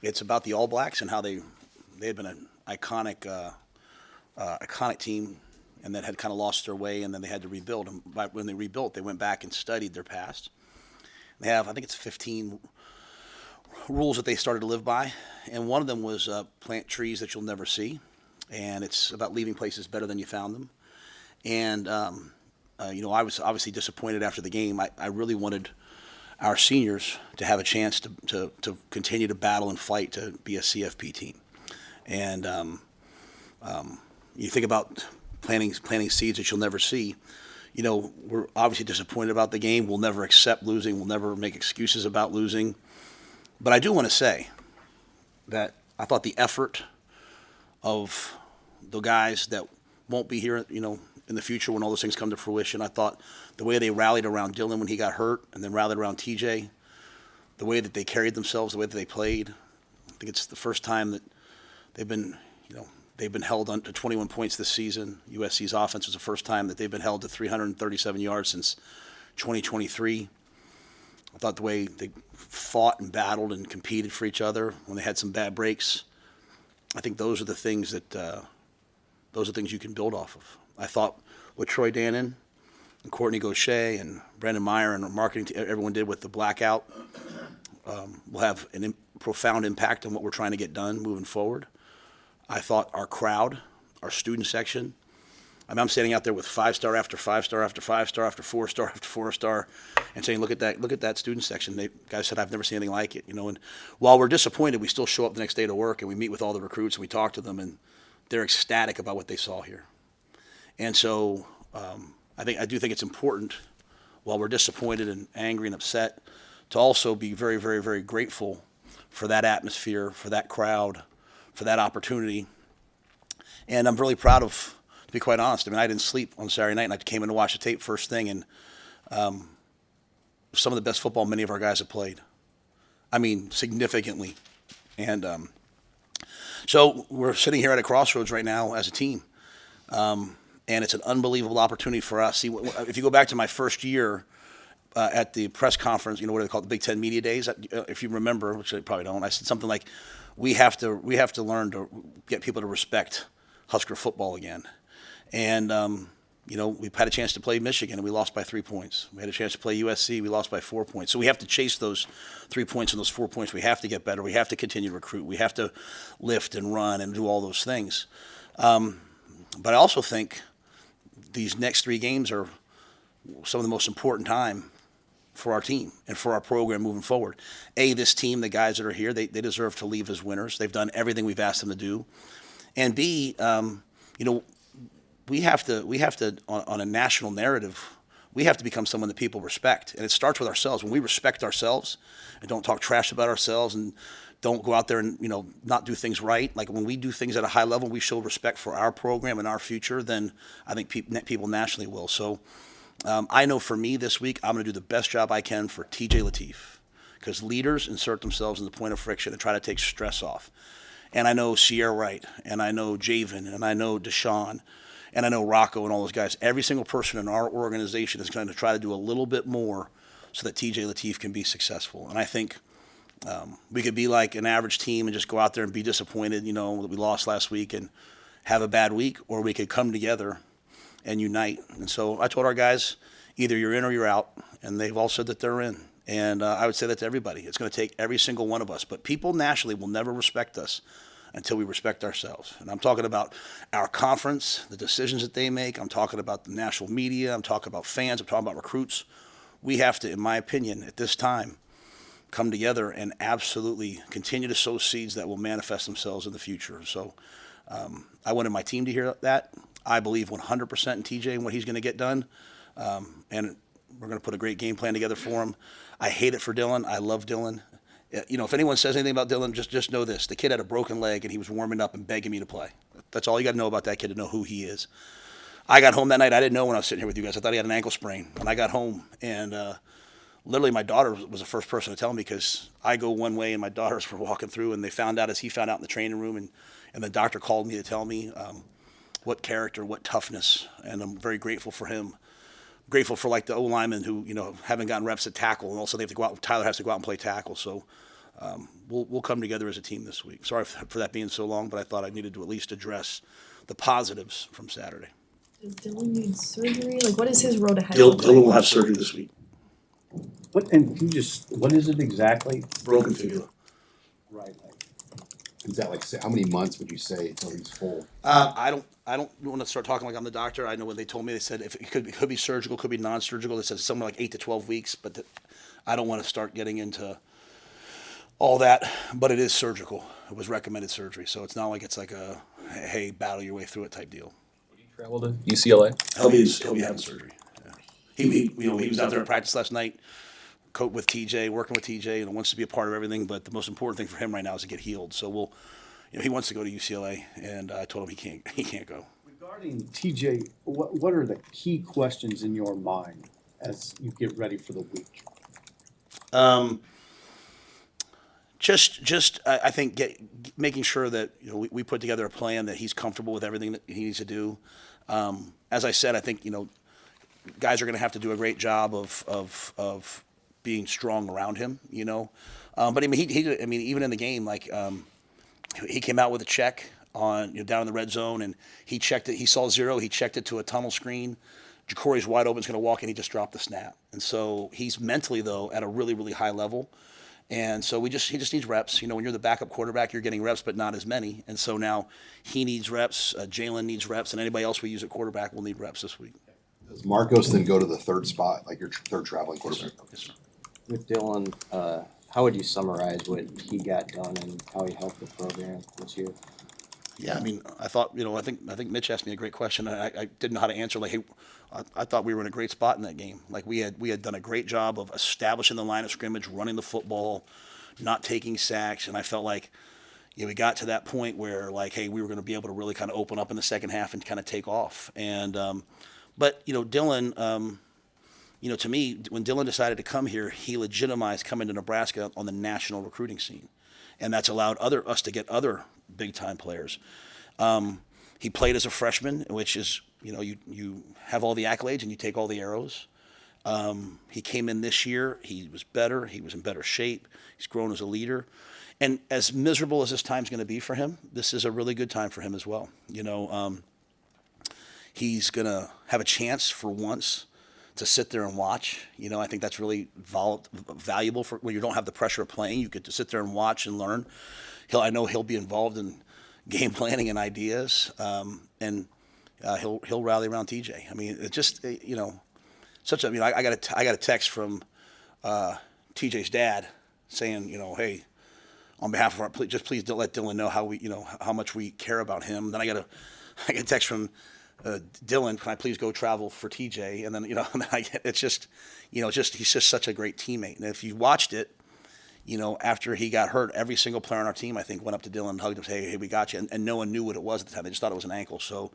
It's about the All Blacks and how they had been an iconic team, and then had kind of lost their way, and then they had to rebuild. And when they rebuilt, they went back and studied their past. They have, I think it's 15 rules that they started to live by, and one of them was plant trees that you'll never see, and it's about leaving places better than you found them. And I was obviously disappointed after the game. I really wanted our seniors to have a chance to continue to battle and fight to be a CFP team. And you think about planting seeds that you'll never see. We're obviously disappointed about the game. We'll never accept losing. We'll never make excuses about losing. But I do want to say that I thought the effort of the guys that won't be here, in the future when all those things come to fruition, I thought the way they rallied around Dylan when he got hurt and then rallied around TJ, the way that they carried themselves, the way that they played, I think it's the first time that they've been, they've been held to 21 points this season. USC's offense was the first time that they've been held to 337 yards since 2023. I thought the way they fought and battled and competed for each other when they had some bad breaks, I think those are the things you can build off of. I thought what Troy Dannon and Courtney Gaucher and Brandon Meyer and the marketing everyone did with the blackout will have a profound impact on what we're trying to get done moving forward. I thought our crowd, our student section, I'm standing out there with 5-star after 5-star after 5-star after 4-star after 4-star, and saying, look at that student section. Guys said, I've never seen anything like it. And while we're disappointed, we still show up the next day to work and we meet with all the recruits and we talk to them, and they're ecstatic about what they saw here. And so I do think it's important, while we're disappointed and angry and upset, to also be very, very, very grateful for that atmosphere, for that crowd, for that opportunity. And I'm really proud of, to be quite honest, I didn't sleep on Saturday night, and I came in to watch the tape first thing, and some of the best football many of our guys have played. Significantly. And so we're sitting here at a crossroads right now as a team. And it's an unbelievable opportunity for us. See, if you go back to my first year at the press conference, what do they call it, the Big Ten Media Days? If you remember, which I probably don't, I said something like, we have to learn to get people to respect Husker football again. And we've had a chance to play Michigan, and we lost by 3 points. We had a chance to play USC, we lost by 4 points. So we have to chase those 3 points and those 4 points. We have to get better. We have to continue to recruit. We have to lift and run and do all those things. But I also think these next 3 games are some of the most important time for our team and for our program moving forward. This team, the guys that are here, they deserve to leave as winners. They've done everything we've asked them to do. And B, we have to on a national narrative, we have to become someone that people respect. And it starts with ourselves. When we respect ourselves and don't talk trash about ourselves and don't go out there and not do things right. Like when we do things at a high level, we show respect for our program and our future, then I think people nationally will. So I know for me this week, I'm going to do the best job I can for TJ Lateef, because leaders insert themselves in the point of friction and try to take stress off. And I know Sierra Wright, and I know Javen, and I know Deshaun, and I know Rocco and all those guys. Every single person in our organization is going to try to do a little bit more so that TJ Lateef can be successful. And I think we could be like an average team and just go out there and be disappointed, that we lost last week and have a bad week, or we could come together and unite. And so I told our guys, either you're in or you're out, and they've all said that they're in. And I would say that to everybody. It's going to take every single one of us. But people nationally will never respect us until we respect ourselves. And I'm talking about our conference, the decisions that they make. I'm talking about the national media. I'm talking about fans. I'm talking about recruits. We have to, in my opinion, at this time, come together and absolutely continue to sow seeds that will manifest themselves in the future. So I wanted my team to hear that. I believe 100% in TJ and what he's going to get done. And we're going to put a great game plan together for him. I hate it for Dylan. I love Dylan. If anyone says anything about Dylan, just know this. The kid had a broken leg, and he was warming up and begging me to play. That's all you got to know about that kid to know who he is. I got home that night. I didn't know when I was sitting here with you guys. I thought he had an ankle sprain. When I got home, and literally my daughter was the first person to tell me, because I go one way and my daughters were walking through, and they found out as he found out in the training room, and the doctor called me to tell me what character, what toughness, and I'm very grateful for him. Grateful for like the O linemen who haven't gotten reps at tackle, and also they have to go out. Tyler has to go out and play tackle. So we'll come together as a team this week. Sorry for that being so long, but I thought I needed to at least address the positives from Saturday. Does Dylan need surgery? Like, what is his road ahead? Dylan will have surgery this week. What, and can you just, what is it exactly? Broken fibula. Right, like, is that like, how many months would you say until he's full? I don't want to start talking like I'm the doctor. I know when they told me, they said if it could be surgical, could be non-surgical. They said somewhere like 8 to 12 weeks, but I don't want to start getting into all that. But it is surgical. It was recommended surgery, so it's not like it's like a hey, battle your way through it type deal. Would he travel to UCLA? He'll be having surgery. Yeah. He was out there at practice last night, with TJ, working with TJ, and wants to be a part of everything. But the most important thing for him right now is to get healed. So he wants to go to UCLA, and I told him he can't go. Regarding TJ, what are the key questions in your mind as you get ready for the week? I think making sure that we put together a plan that he's comfortable with everything that he needs to do. As I said, I think guys are going to have to do a great job of being strong around him. But I mean, even in the game, like he came out with a check on down in the red zone, and he checked it. He saw 0. He checked it to a tunnel screen. Jacory's wide open. Is going to walk in. He just dropped the snap, and so he's mentally though at a really really high level. And so he just needs reps. When you're the backup quarterback, you're getting reps, but not as many. And so now he needs reps. Jalen needs reps, and anybody else we use at quarterback will need reps this week. Does Marcos then go to the third spot, like your third traveling quarterback? Yes, sir. With Dylan, how would you summarize what he got done and how he helped the program this year? Yeah, I mean, I thought, I think Mitch asked me a great question. I didn't know how to answer. Like, hey, I thought we were in a great spot in that game. Like, we had done a great job of establishing the line of scrimmage, running the football, not taking sacks, and I felt like, we got to that point where, like, hey, we were going to be able to really kind of open up in the second half and kind of take off. And, but Dylan, to me, when Dylan decided to come here, he legitimized coming to Nebraska on the national recruiting scene, and that's allowed us to get other big-time players. He played as a freshman, which is, you have all the accolades and you take all the arrows. He came in this year. He was better. He was in better shape. He's grown as a leader. And as miserable as this time's going to be for him, this is a really good time for him as well. He's going to have a chance for once to sit there and watch. I think that's really valuable for when you don't have the pressure of playing. You get to sit there and watch and learn. I know he'll be involved in game planning and ideas, and he'll rally around TJ. I mean, it's just I got a text from TJ's dad saying, hey, on behalf of please don't let Dylan know how much we care about him. Then I got a text from Dylan, can I please go travel for TJ? And then he's just such a great teammate. And if you watched it, after he got hurt, every single player on our team, I think, went up to Dylan and hugged him and said, hey, we got you. And no one knew what it was at the time. They just thought it was an ankle. So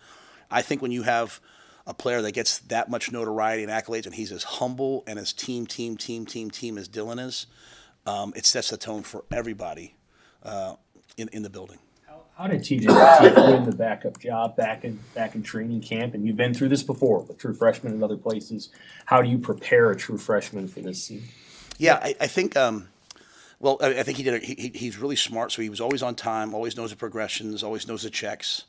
I think when you have a player that gets that much notoriety and accolades, and he's as humble and as team as Dylan is, it sets the tone for everybody in the building. How did TJ win the backup job back in training camp? And you've been through this before with true freshmen and other places. How do you prepare a true freshman for this season? Yeah, I think. I think he's really smart. So he was always on time, always knows the progressions, always knows the checks.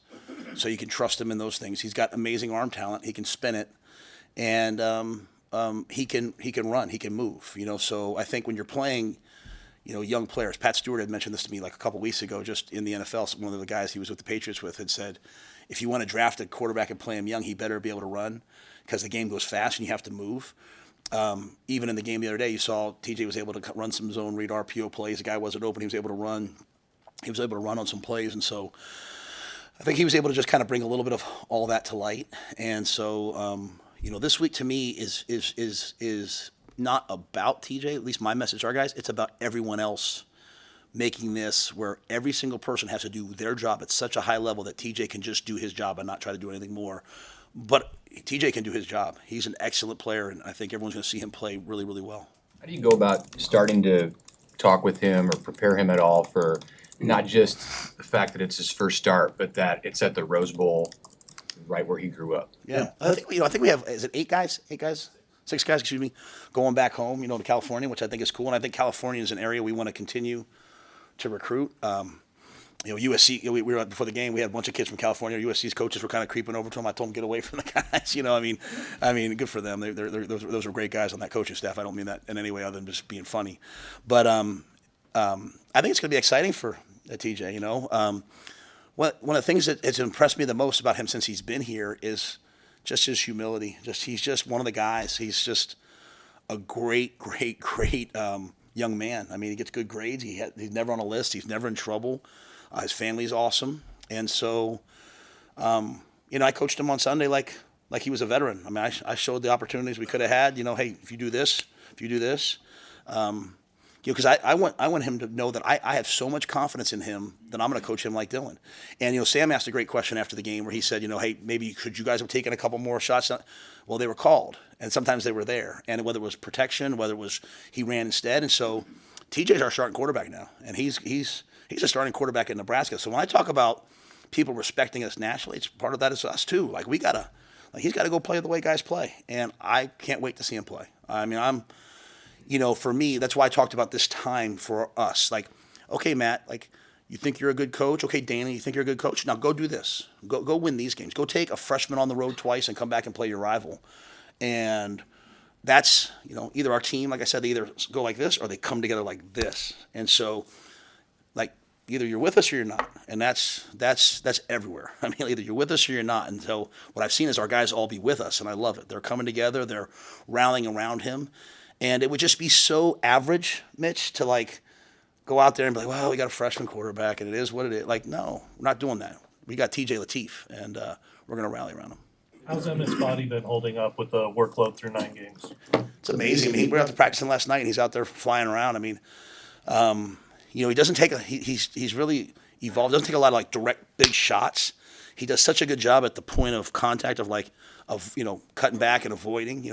So you can trust him in those things. He's got amazing arm talent. He can spin it, and he can run. He can move. So I think when you're playing, young players. Pat Stewart had mentioned this to me like a couple weeks ago, just in the NFL. One of the guys he was with the Patriots with had said, if you want to draft a quarterback and play him young, he better be able to run because the game goes fast and you have to move. Even in the game the other day, you saw TJ was able to run some zone read RPO plays. The guy wasn't open. He was able to run. He was able to run on some plays, and so I think he was able to just kind of bring a little bit of all that to light. And so, this week to me is not about TJ. At least my message to our guys. It's about everyone else making this where every single person has to do their job at such a high level that TJ can just do his job and not try to do anything more. But TJ can do his job. He's an excellent player, and I think everyone's going to see him play really, really well. How do you go about starting to talk with him or prepare him at all for not just the fact that it's his first start, but that it's at the Rose Bowl, right where he grew up? Yeah, I think we have, is it 6 guys, going back home, to California, which I think is cool. And I think California is an area we want to continue to recruit. USC, we were before the game. We had a bunch of kids from California. USC's coaches were kind of creeping over to him. I told them get away from the guys. I mean, good for them. Those are great guys on that coaching staff. I don't mean that in any way other than just being funny. But I think it's going to be exciting for TJ. One of the things that has impressed me the most about him since he's been here is just his humility. He's just one of the guys. He's just a great young man. I mean, he gets good grades. He's never on a list. He's never in trouble. His family's awesome, and so, I coached him on Sunday like he was a veteran. I mean, I showed the opportunities we could have had. Hey, if you do this, because I want him to know that I have so much confidence in him that I'm going to coach him like Dylan. And Sam asked a great question after the game where he said, hey, maybe could you guys have taken a couple more shots? Well, they were called, and sometimes they were there. And whether it was protection, whether it was he ran instead, and so TJ's our starting quarterback now, and he's a starting quarterback in Nebraska. So when I talk about people respecting us nationally, it's part of that is us too. Like he's got to go play the way guys play, and I can't wait to see him play. I mean, for me, that's why I talked about this time for us. Like, okay, Matt, you think you're a good coach? Okay, Dana, you think you're a good coach? Now go do this. Go win these games. Go take a freshman on the road twice and come back and play your rival. And that's, either our team, like I said, they either go like this or they come together like this. And so, either you're with us or you're not. And that's everywhere. I mean, either you're with us or you're not. And so what I've seen is our guys all be with us, and I love it. They're coming together. They're rallying around him. And it would just be so average, Mitch, to go out there and be like, well, we got a freshman quarterback and it is what it is. No, we're not doing that. We got TJ Lateef, and we're going to rally around him. How's Emmett's body been holding up with the workload through 9 games? It's amazing. I mean, we were out there practicing last night, and he's out there flying around. I mean, he doesn't take he's really evolved. Doesn't take a lot of direct big shots. He does such a good job at the point of contact of cutting back and avoiding.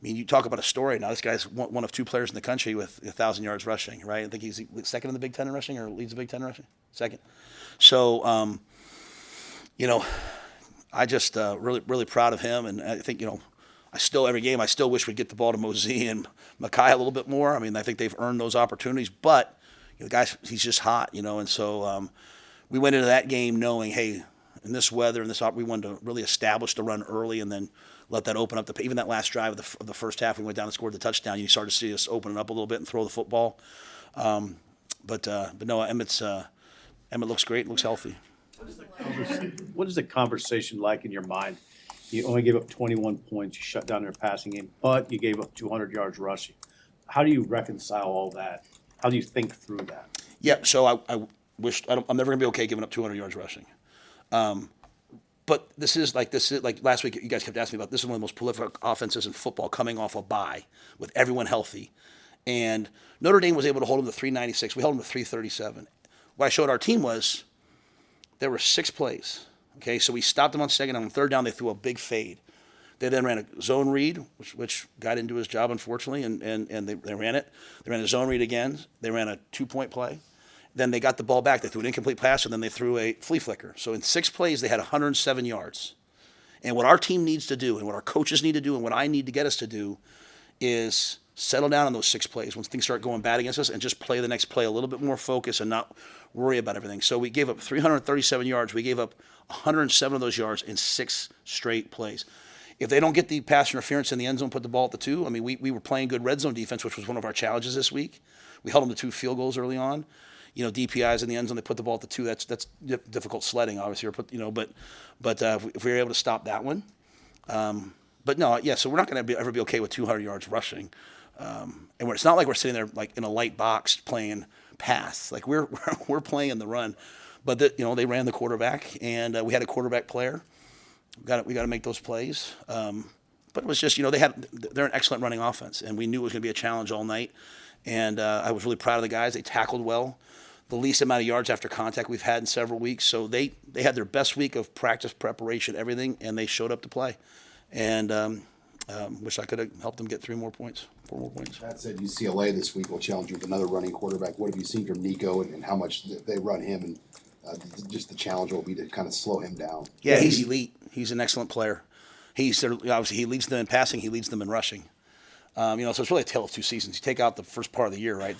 You talk about a story now. This guy's one of 2 players in the country with 1,000 yards rushing, right? I think he's second in the Big Ten in rushing, or leads the Big Ten in rushing. Second. So, I just really proud of him, and I think every game I still wish we'd get the ball to Mosey and Mackay a little bit more. I mean, I think they've earned those opportunities, but the guy, he's just hot, and so we went into that game knowing, hey, in this weather and we wanted to really establish the run early and then let that open up. Even that last drive of the first half, we went down and scored the touchdown. You started to see us open it up a little bit and throw the football. But no, Emmett looks great, looks healthy. What is the conversation like in your mind? You only gave up 21 points, you shut down their passing game, but you gave up 200 yards rushing. How do you reconcile all that? How do you think through that? Yeah, so I'm never going to be okay giving up 200 yards rushing. But this is like last week you guys kept asking me about, this is one of the most prolific offenses in football coming off a bye with everyone healthy. And Notre Dame was able to hold them to 396. We held them to 337. What I showed our team was there were 6 plays. Okay, so we stopped them on second. On third down, they threw a big fade. They then ran a zone read, which got into his job, unfortunately, and they ran it. They ran a zone read again. They ran a 2-point play. Then they got the ball back. They threw an incomplete pass, and then they threw a flea flicker. So in 6 plays, they had 107 yards. And what our team needs to do, and what our coaches need to do, and what I need to get us to do is settle down on those 6 plays once things start going bad against us and just play the next play a little bit more focused and not worry about everything. So we gave up 337 yards. We gave up 107 of those yards in 6 straight plays. If they don't get the pass interference in the end zone, put the ball at the 2, I mean, we were playing good red zone defense, which was one of our challenges this week. We held them to 2 field goals early on. DPIs in the end zone, they put the ball at the 2. That's difficult sledding, obviously. But if we were able to stop that one, but no, yeah. So we're not going to ever be okay with 200 yards rushing, and it's not like we're sitting there in a light box playing pass. We're playing the run, but they ran the quarterback, and we had a quarterback player. We got to make those plays. But it was just they're an excellent running offense, and we knew it was going to be a challenge all night. And I was really proud of the guys. They tackled well. The least amount of yards after contact we've had in several weeks. So they had their best week of practice, preparation, everything, and they showed up to play. And wish I could have helped them get 4 more points. That said, UCLA this week will challenge you with another running quarterback. What have you seen from Nico and how much they run him, and just the challenge will be to kind of slow him down? Yeah, he's elite. He's an excellent player. Obviously he leads them in passing. He leads them in rushing. So it's really a tale of 2 seasons. You take out the first part of the year, right?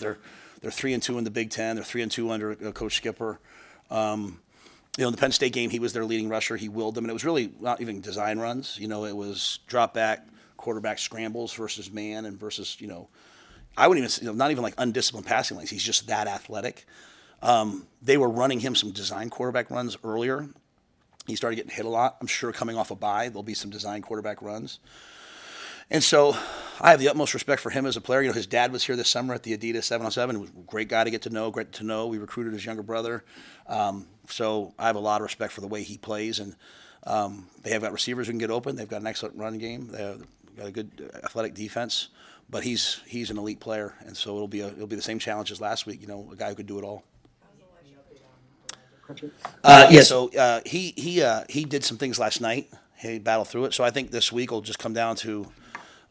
They're 3-2 in the Big Ten. They're 3-2 under Coach Skipper. In the Penn State game, he was their leading rusher. He willed them, and it was really not even design runs. It was drop back, quarterback scrambles versus man and versus, I wouldn't even say, not even like undisciplined passing lanes. He's just that athletic. They were running him some design quarterback runs earlier. He started getting hit a lot. I'm sure coming off a bye, there'll be some design quarterback runs. And so I have the utmost respect for him as a player. His dad was here this summer at the Adidas 7-on-7. He was a great guy to get to know, great to know. We recruited his younger brother. So I have a lot of respect for the way he plays. And they have got receivers who can get open. They've got an excellent run game. They've got a good athletic defense. But he's an elite player. And so it'll be the same challenge as last week, a guy who could do it all. So he did some things last night. He battled through it. So I think this week will just come down to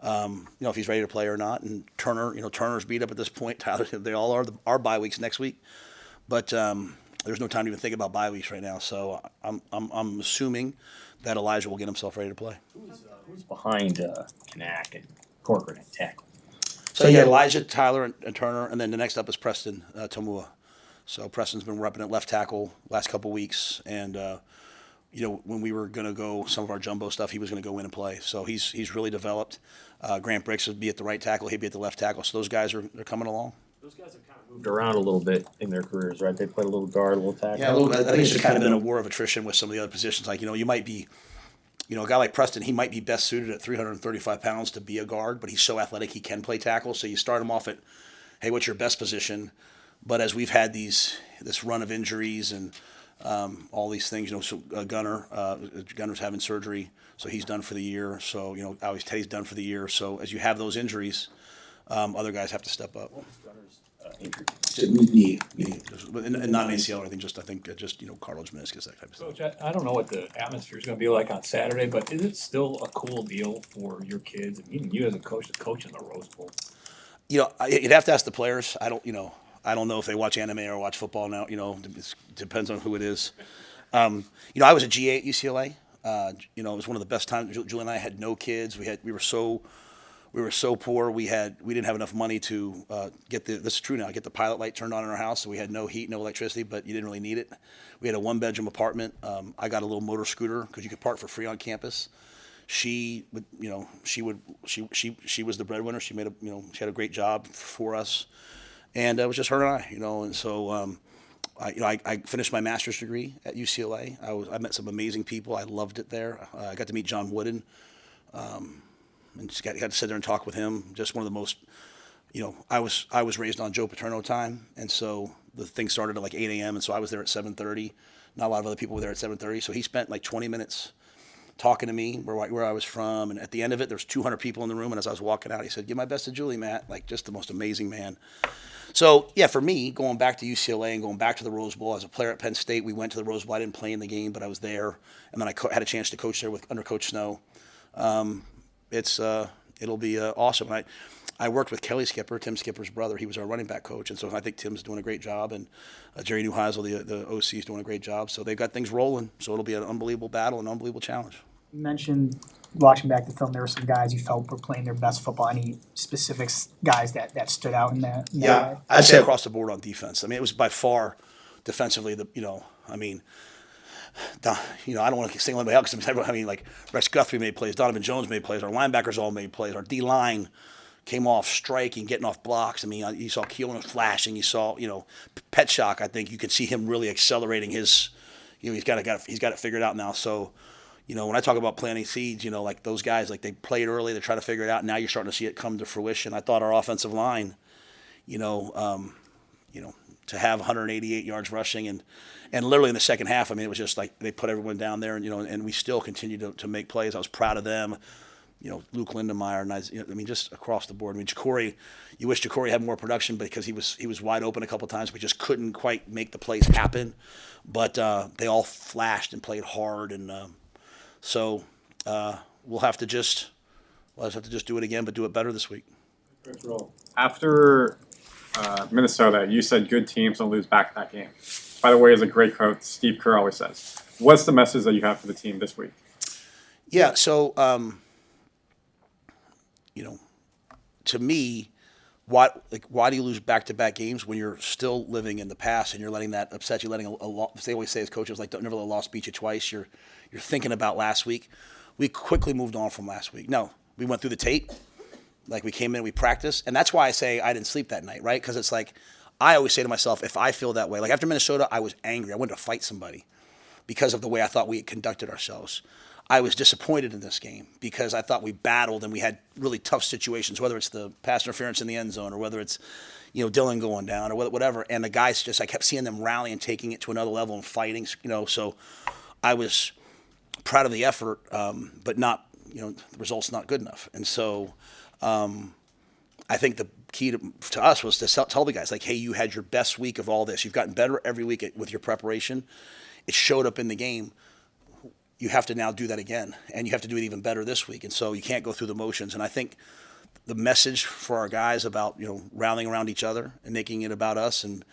if he's ready to play or not. And Turner's beat up at this point. Tyler, they all are. Our bye weeks next week, but there's no time to even think about bye weeks right now. So I'm assuming that Elijah will get himself ready to play. Who's behind Knack and Corcoran at tackle? So you got Elijah, Tyler, and Turner, and then the next up is Preston Tomua. So Preston's been repping at left tackle last couple weeks, and when we were going to go some of our jumbo stuff, he was going to go in and play. So he's really developed. Grant Bricks would be at the right tackle. He'd be at the left tackle. So those guys they're coming along. Those guys have kind of moved around a little bit in their careers, right? They played a little guard, a little tackle. Yeah, a little bit. I think it's just kind of been a war of attrition with some of the other positions. Like, you might be, a guy like Preston, he might be best suited at 335 pounds to be a guard, but he's so athletic he can play tackle. So you start him off at, hey, what's your best position? But as we've had this run of injuries and all these things, so Gunner's having surgery, so he's done for the year. So, always Teddy's done for the year. So as you have those injuries, other guys have to step up. Knee. And not an ACL or anything, just cartilage meniscus, that type of stuff. Coach, I don't know what the atmosphere is going to be like on Saturday, but is it still a cool deal for your kids and even you as a coach to coach in the Rose Bowl? You'd have to ask the players. I don't know if they watch anime or watch football now. It depends on who it is. I was a GA at UCLA. It was one of the best times. Julie and I had no kids. We were so poor. We didn't have enough money to this is true now. Get the pilot light turned on in our house, so we had no heat, no electricity, but you didn't really need it. We had a 1-bedroom apartment. I got a little motor scooter because you could park for free on campus. She was the breadwinner. She she had a great job for us. And it was just her and I, and so I finished my master's degree at UCLA. I met some amazing people. I loved it there. I got to meet John Wooden, and just got to sit there and talk with him. Just one of the most, I was raised on Joe Paterno time, and so the thing started at like 8 a.m. and so I was there at 7:30. Not a lot of other people were there at 7:30, so he spent like 20 minutes talking to me where I was from, and at the end of it, there's 200 people in the room, and as I was walking out, he said, "Give my best to Julie, Matt." Like, just the most amazing man. So, yeah, for me, going back to UCLA and going back to the Rose Bowl, as a player at Penn State, we went to the Rose Bowl. I didn't play in the game, but I was there, and then I had a chance to coach there under Coach Snow. It'll be awesome. And I worked with Kelly Skipper, Tim Skipper's brother. He was our running back coach, and so I think Tim's doing a great job, and Jerry Neuheisel, the OC, is doing a great job. So they've got things rolling. So it'll be an unbelievable battle, an unbelievable challenge. You mentioned watching back the film, there were some guys you felt were playing their best football. Any specific guys that stood out in that? Yeah, I'd say across the board on defense. I mean, it was by far defensively I don't want to single anybody out because like Rex Guthrie made plays, Donovan Jones made plays, our linebackers all made plays, our D line came off striking, getting off blocks. I mean, you saw Keelan flashing, you saw Petschok. I think you could see him really accelerating his. He's got it figured out now. So. When I talk about planting seeds, like those guys, like they played early, they try to figure it out, and now you're starting to see it come to fruition. I thought our offensive line, to have 188 yards rushing and literally in the second half, I mean, it was just like they put everyone down there, and and we still continue to make plays. I was proud of them. Luke Lindemeyer, and just across the board. I mean, Jacory, you wish Jacory had more production because he was wide open a couple of times, but just couldn't quite make the plays happen. But they all flashed and played hard, and so we'll have to just do it again, but do it better this week. After Minnesota, you said good teams don't lose back-to-back games. By the way, as a great coach, Steve Kerr always says. What's the message that you have for the team this week? Yeah, so to me, why do you lose back-to-back games when you're still living in the past and you're letting that upset you? Letting they always say as coaches, like, don't never let a loss beat you twice. You're thinking about last week. We quickly moved on from last week. No, we went through the tape. Like, we came in, we practiced, and that's why I say I didn't sleep that night, right? Because it's like I always say to myself, if I feel that way, like after Minnesota, I was angry. I wanted to fight somebody because of the way I thought we had conducted ourselves. I was disappointed in this game because I thought we battled and we had really tough situations, whether it's the pass interference in the end zone or whether it's, Dylan going down or whatever. And the guys I kept seeing them rally and taking it to another level and fighting, so I was proud of the effort, but not, the result's not good enough. And so I think the key to us was to tell the guys, like, hey, you had your best week of all this. You've gotten better every week with your preparation. It showed up in the game. You have to now do that again, and you have to do it even better this week. And so you can't go through the motions. And I think the message for our guys about, rallying around each other and making it about us. And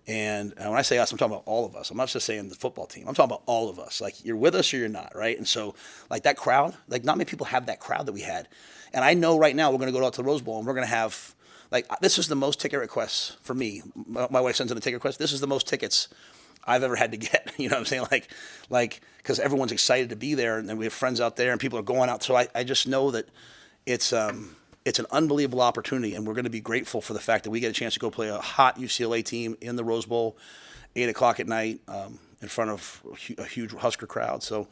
when I say us, I'm talking about all of us. I'm not just saying the football team. I'm talking about all of us. Like, you're with us or you're not, right? And so, like, that crowd, like, not many people have that crowd that we had. And I know right now we're going to go out to the Rose Bowl, and we're going to have, like, this is the most ticket requests for me. My wife sends in a ticket request. This is the most tickets I've ever had to get. You know what I'm saying? Like, because everyone's excited to be there, and we have friends out there, and people are going out. So I just know that it's an unbelievable opportunity, and we're going to be grateful for the fact that we get a chance to go play a hot UCLA team in the Rose Bowl, 8:00 at night, in front of a huge Husker crowd. So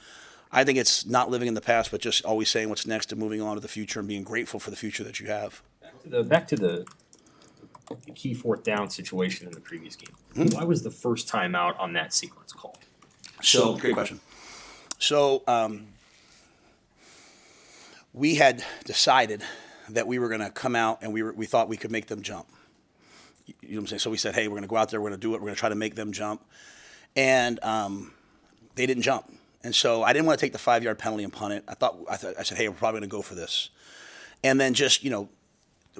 I think it's not living in the past, but just always saying what's next and moving on to the future and being grateful for the future that you have. Back to the key fourth down situation in the previous game. Why was the first time out on that sequence called? So, great question. So, we had decided that we were going to come out and we thought we could make them jump. You know what I'm saying? So we said, hey, we're going to go out there, we're going to do it, we're going to try to make them jump. And they didn't jump. And so I didn't want to take the 5-yard penalty and punt it. I said, hey, we're probably going to go for this. And then just, the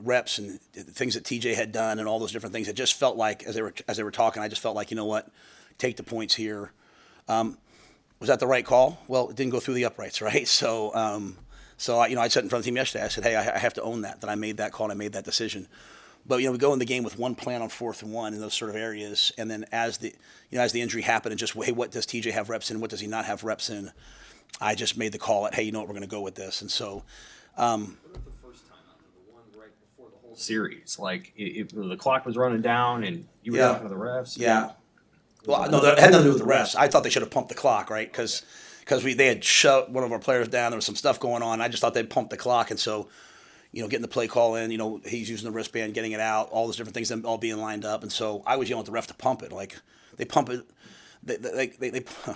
reps and the things that TJ had done and all those different things, it just felt like as they were talking, I just felt like, you know what, take the points here. Was that the right call? Well, it didn't go through the uprights, right? So I said in front of the team yesterday, I said, hey, I have to own that I made that call and I made that decision. But, we go in the game with one plan on 4th and 1 in those sort of areas. And then as the injury happened and just, hey, what does TJ have reps in? What does he not have reps in? I just made the call at, hey, you know what, we're going to go with this. And so, Series, like the clock was running down and you were talking to the refs. Yeah. Well, no, that had nothing to do with the refs. I thought they should have pumped the clock, right? Because they had shut one of our players down. There was some stuff going on. I just thought they'd pump the clock, and so, getting the play call in, he's using the wristband, getting it out, all those different things, them all being lined up, and so I was yelling at the ref to pump it. Like, they pump it. They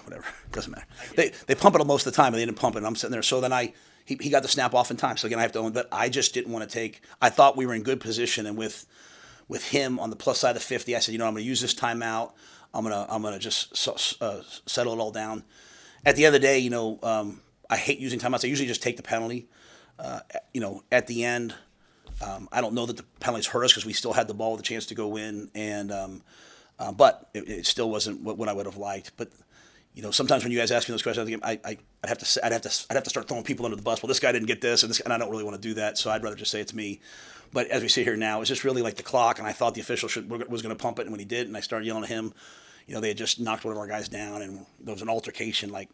whatever, doesn't matter. They pump it most of the time, and they didn't pump it. And I'm sitting there, so then he got the snap off in time. So again, I have to own, but I just didn't want to take. I thought we were in good position, and with him on the plus side of 50, I said, I'm going to use this timeout. I'm gonna just settle it all down. At the end of the day, I hate using timeouts. I usually just take the penalty. At the end, I don't know that the penalties hurt us because we still had the ball with a chance to go in, and but it still wasn't what I would have liked. But sometimes when you guys ask me those questions, I'd have to start throwing people under the bus. Well, this guy didn't get this, and I don't really want to do that. So I'd rather just say it's me. But as we sit here now, it's just really like the clock, and I thought the official was going to pump it, and when he did, and I started yelling at him, they had just knocked one of our guys down, and there was an altercation. Like,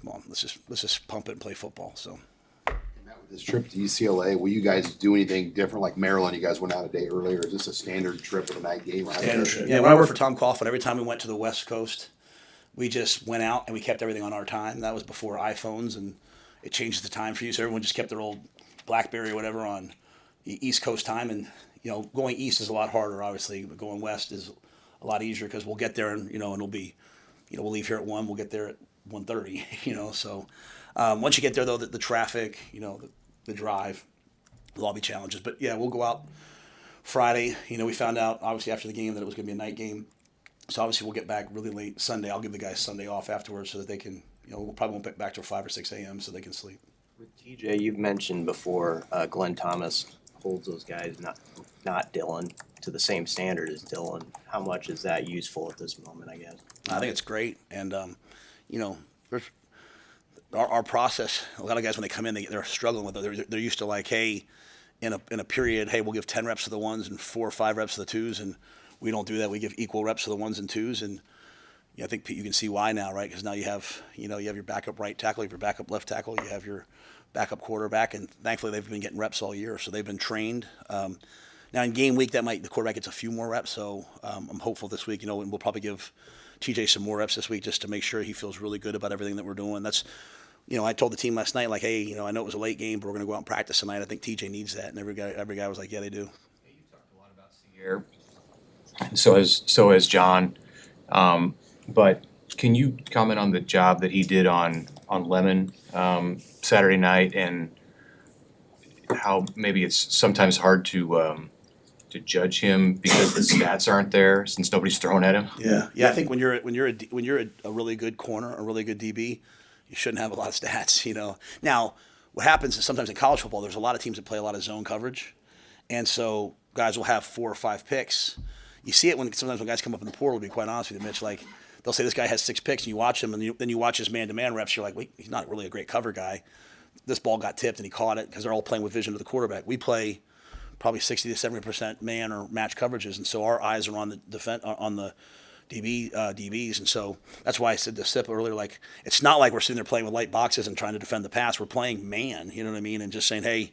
come on, let's just pump it and play football. So. With this trip to UCLA, will you guys do anything different? Like Maryland, you guys went out a day earlier. Is this a standard trip with a night game? Standard trip. Yeah, when I worked for Tom Coughlin, every time we went to the West Coast, we just went out and we kept everything on our time. That was before iPhones, and it changed the time for you, so everyone just kept their old BlackBerry or whatever on the East Coast time. And going east is a lot harder, obviously, but going west is a lot easier because we'll get there and and it'll be, we'll leave here at 1, we'll get there at 1:30. So once you get there, though, the traffic, the drive, will all be challenges. But yeah, we'll go out Friday. We found out obviously after the game that it was going to be a night game. So obviously we'll get back really late Sunday. I'll give the guys Sunday off afterwards so that they can, we'll probably won't get back till 5 or 6 a.m. so they can sleep. With TJ, you've mentioned before, Glenn Thomas holds those guys, not Dylan, to the same standard as Dylan. How much is that useful at this moment, I guess? I think it's great. And, our process, a lot of guys when they come in, they're struggling with it. They're used to like, hey, in a period, hey, we'll give 10 reps to the ones and 4 or 5 reps to the twos, and we don't do that. We give equal reps to the ones and twos, and I think you can see why now, right? Because now you have your backup right tackle, you have your backup left tackle, you have your backup quarterback, and thankfully they've been getting reps all year, so they've been trained. Now in game week, the quarterback gets a few more reps, so I'm hopeful this week, and we'll probably give TJ some more reps this week just to make sure he feels really good about everything that we're doing. That's, I told the team last night, like, hey, I know it was a late game, but we're going to go out and practice tonight. I think TJ needs that, and every guy was like, yeah, they do. You talked a lot about Sierra. So has John. But can you comment on the job that he did on Lemon Saturday night, and how maybe it's sometimes hard to judge him because the stats aren't there since nobody's thrown at him? Yeah. I think when you're a really good corner, a really good DB, you shouldn't have a lot of stats. Now, what happens is sometimes in college football, there's a lot of teams that play a lot of zone coverage, and so guys will have 4 or 5 picks. You see it sometimes when guys come up in the portal. To be quite honest with you, Mitch, like they'll say this guy has 6 picks, and you watch him, and then you watch his man-to-man reps. You're like, wait, he's not really a great cover guy. This ball got tipped, and he caught it because they're all playing with vision of the quarterback. We play probably 60 to 70% man or match coverages, and so our eyes are on the DBs, and so that's why I said to Sip earlier, like it's not like we're sitting there playing with light boxes and trying to defend the pass. We're playing man, you know what I mean, and just saying, hey,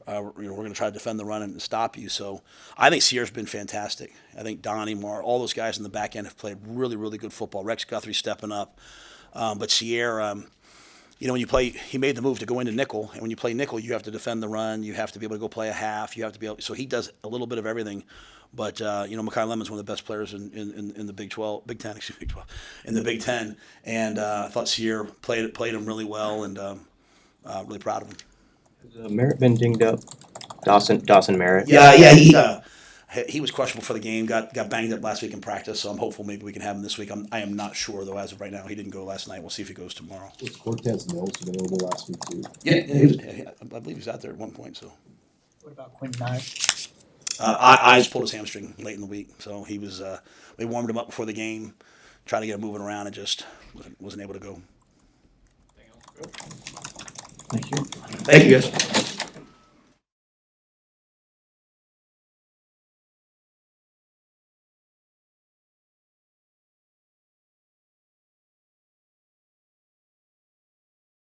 we're going to try to defend the run and stop you. So I think Sierra's been fantastic. I think Donnie, Mar, all those guys in the back end have played really, really good football. Rex Guthrie stepping up, but Sierra. When you play, he made the move to go into nickel, and when you play nickel, you have to defend the run. You have to be able to go play a half. You have to be able. So he does a little bit of everything. But Mekhi Lemon's one of the best players in the Big 10, in the Big 10, and I thought Sierra played him really well, and really proud of him. Has Merritt been dinged up? Dawson Merritt? Yeah. He was questionable for the game. Got banged up last week in practice, so I'm hopeful maybe we can have him this week. I am not sure though as of right now. He didn't go last night. We'll see if he goes tomorrow. Was Cortez Mills available last week too? Yeah, I believe he was out there at one point. So. What about Quinn Nye? I just pulled his hamstring late in the week, so he was. We warmed him up before the game, tried to get him moving around, and just wasn't able to go. Thank you. Thank you, guys.